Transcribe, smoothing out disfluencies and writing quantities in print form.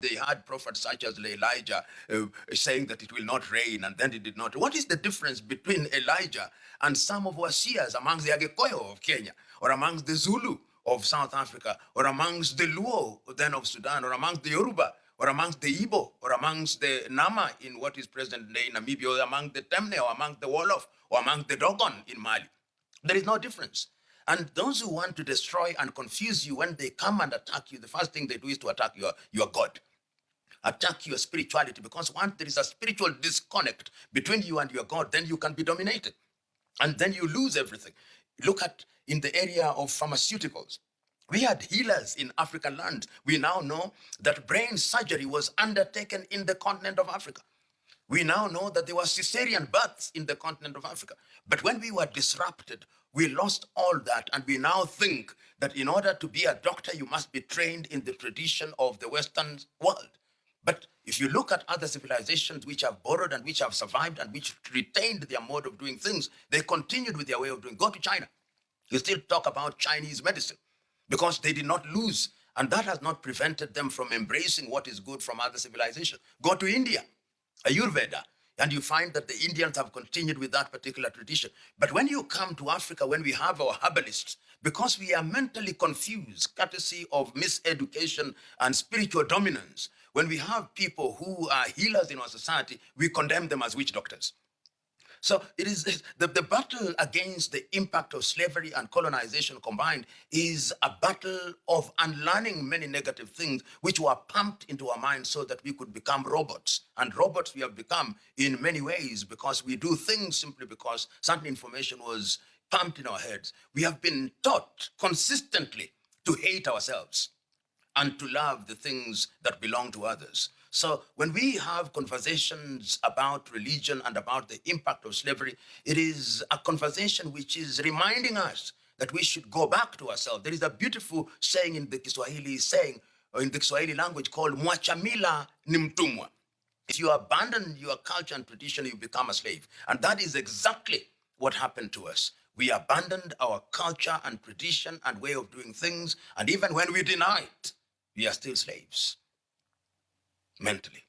they had prophets such as Elijah saying that it will not rain, and then it did not. What is the difference between Elijah and some of our seers amongst the Agikoyo of Kenya, or amongst the Zulu of South Africa, or amongst the Luo then of Sudan, or amongst the Yoruba, or amongst the Igbo, or amongst the Nama in what is present-day Namibia, or among the Temne, or amongst the Wolof, or amongst the Dogon in Mali? There is no difference. And those who want to destroy and confuse you, when they come and attack you, the first thing they do is to attack your God, attack your spirituality, because once there is a spiritual disconnect between you and your God, then you can be dominated, and then you lose everything. Look at in the area of pharmaceuticals. We had healers in African land. We now know that brain surgery was undertaken in the continent of Africa. We now know that there were cesarean births in the continent of Africa. But when we were disrupted, we lost all that. And we now think that in order to be a doctor, you must be trained in the tradition of the Western world. But if you look at other civilizations which have borrowed and which have survived and which retained their mode of doing things, they continued with their way of doing. Go to China. You still talk about Chinese medicine because they did not lose. And that has not prevented them from embracing what is good from other civilizations. Go to India, Ayurveda, and you find that the Indians have continued with that particular tradition. But when you come to Africa, when we have our herbalists, because we are mentally confused, courtesy of miseducation and spiritual dominance, when we have people who are healers in our society, we condemn them as witch doctors. So it is the battle against the impact of slavery and colonization combined is a battle of unlearning many negative things which were pumped into our minds so that we could become robots. And robots we have become in many ways because we do things simply because certain information was pumped in our heads. We have been taught consistently to hate ourselves and to love the things that belong to others. So when we have conversations about religion and about the impact of slavery, it is a conversation which is reminding us that we should go back to ourselves. There is a beautiful saying in the Kiswahili language called mwachamila ni mtumwa. If you abandon your culture and tradition, you become a slave. And that is exactly what happened to us. We abandoned our culture and tradition and way of doing things. And even when we deny it, we are still slaves mentally.